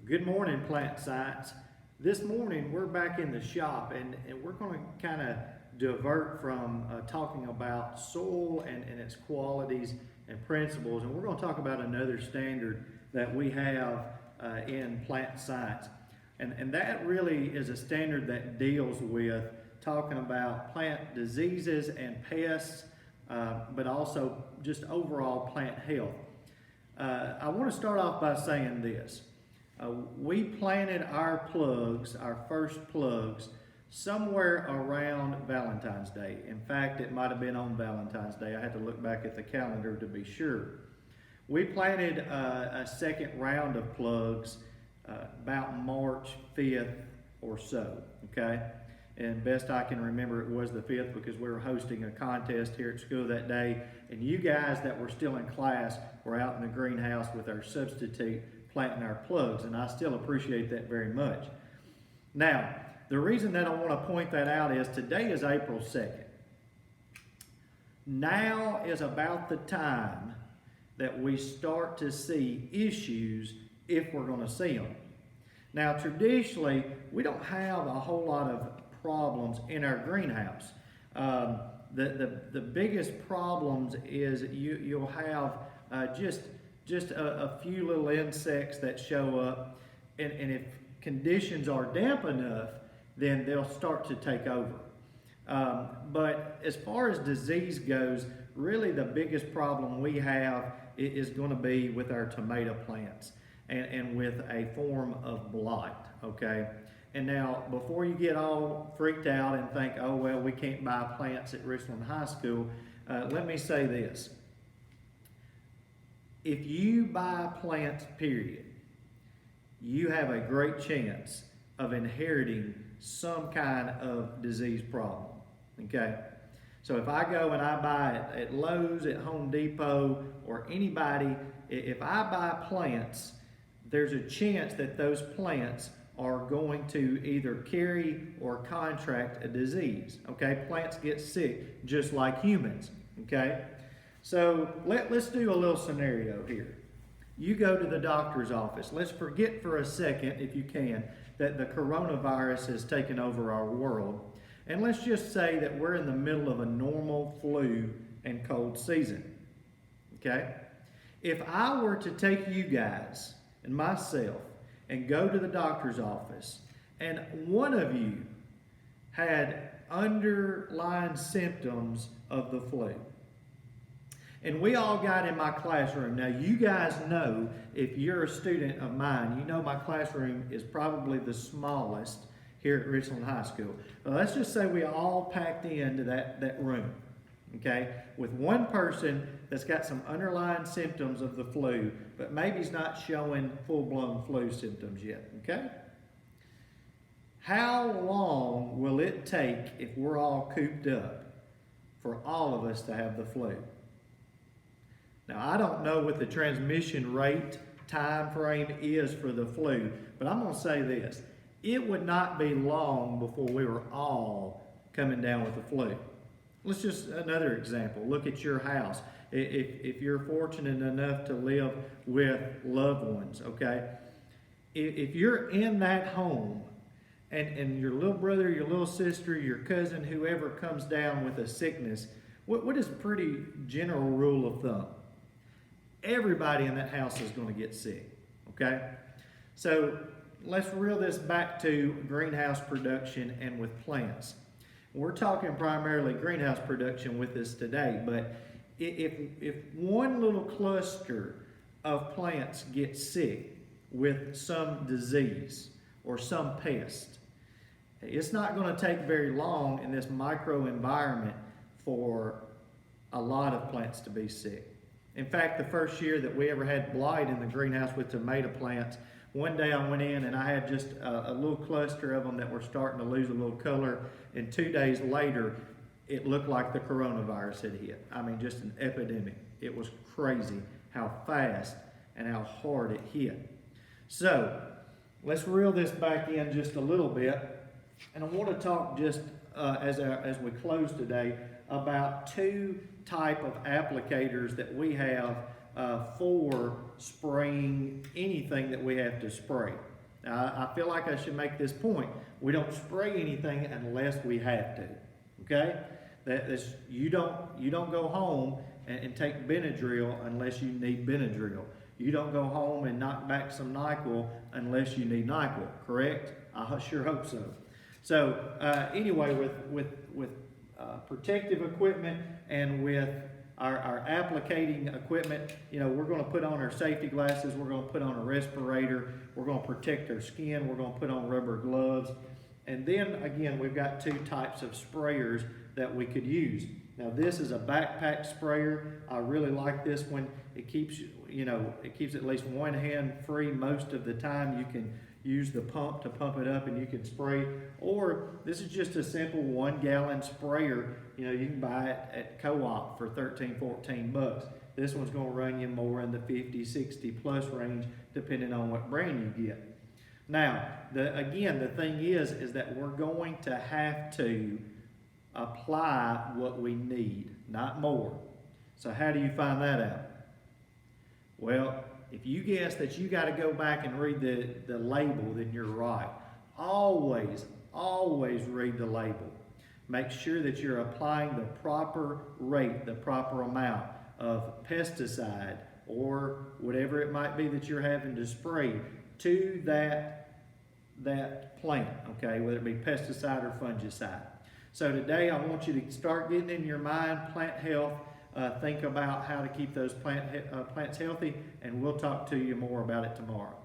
Good morning, Plant Science. This morning we're back in the shop and we're going to kind of divert from talking about soil and its qualities and principles, and we're going to talk about another standard that we have in plant science. And that really is a standard that deals with talking about plant diseases and pests, but also just overall plant health. I want to start off by saying this. We planted our plugs, our first plugs, somewhere around Valentine's Day. In fact, it might have been on Valentine's Day. I had to look back at the calendar to be sure. We planted a second round of plugs about March 5th or so, okay? And best I can remember, it was the 5th because we were hosting a contest here at school that day. And you guys that were still in class were out in the greenhouse with our substitute planting our plugs, and I still appreciate that very much. Now, the reason that I want to point that out is today is April 2nd. Now is about the time that we start to see issues if we're going to see them. Now, traditionally, we don't have a whole lot of problems in our greenhouse. The biggest problems is you'll have just a few little insects that show up, and if conditions are damp enough, then they'll start to take over. But as far as disease goes, really the biggest problem we have is going to be with our tomato plants and with a form of blight, okay? And now, before you get all freaked out and think, oh, well, we can't buy plants at Richland High School, let me say this. If you buy plants, period, you have a great chance of inheriting some kind of disease problem, okay? So if I go and I buy it at Lowe's, at Home Depot, or anybody, if I buy plants, there's a chance that those plants are going to either carry or contract a disease, okay? Plants get sick just like humans, okay? So let's do a little scenario here. You go to the doctor's office. Let's forget for a second, if you can, that the coronavirus has taken over our world. And let's just say that we're in the middle of a normal flu and cold season, okay? If I were to take you guys and myself and go to the doctor's office, and one of you had underlying symptoms of the flu, and we all got in my classroom. Now, you guys know, if you're a student of mine, you know my classroom is probably the smallest here at Richland High School. Well, let's just say we all packed into that room, okay, with one person that's got some underlying symptoms of the flu, but maybe he's not showing full-blown flu symptoms yet, okay? How long will it take, if we're all cooped up, for all of us to have the flu? Now, I don't know what the transmission rate time frame is for the flu, but I'm going to say this. It would not be long before we were all coming down with the flu. Let's just, another example, look at your house. If you're fortunate enough to live with loved ones, okay? If you're in that home and your little brother, your little sister, your cousin, whoever comes down with a sickness, what is a pretty general rule of thumb? Everybody in that house is going to get sick, okay? So let's reel this back to greenhouse production and with plants. We're talking primarily greenhouse production with this today, but if one little cluster of plants gets sick with some disease or some pest, it's not going to take very long in this microenvironment for a lot of plants to be sick. In fact, the first year that we ever had blight in the greenhouse with tomato plants, one day I went in and I had just a little cluster of them that were starting to lose a little color, and 2 days later, it looked like the coronavirus had hit. I mean, just an epidemic. It was crazy how fast and how hard it hit. So, let's reel this back in just a little bit, and I want to talk just as we close today about two type of applicators that we have for spraying anything that we have to spray. I feel like I should make this point. We don't spray anything unless we have to. Okay? You don't go home and take Benadryl unless you need Benadryl. You don't go home and knock back some NyQuil unless you need NyQuil. Correct? I sure hope so. So anyway, with protective equipment and with our applicating equipment, we're going to put on our safety glasses, we're going to put on a respirator, we're going to protect our skin, we're going to put on rubber gloves. And then again, we've got two types of sprayers that we could use. Now this is a backpack sprayer. I really like this one. It keeps, it keeps at least one hand free most of the time. You can use the pump to pump it up and you can spray. Or this is just a simple 1 gallon sprayer. You can buy it at co-op for 13, 14 bucks. This one's going to run you more in the 50, 60 plus range depending on what brand you get. Now, again, the thing is that we're going to have to apply what we need, not more. So how do you find that out? Well, if you guess that you got to go back and read the label, then you're right. Always read the label. Make sure that you're applying the proper rate, the proper amount of pesticide or whatever it might be that you're having to spray to that plant, okay, whether it be pesticide or fungicide. So today I want you to start getting in your mind plant health. Think about how to keep those plants healthy, and we'll talk to you more about it tomorrow.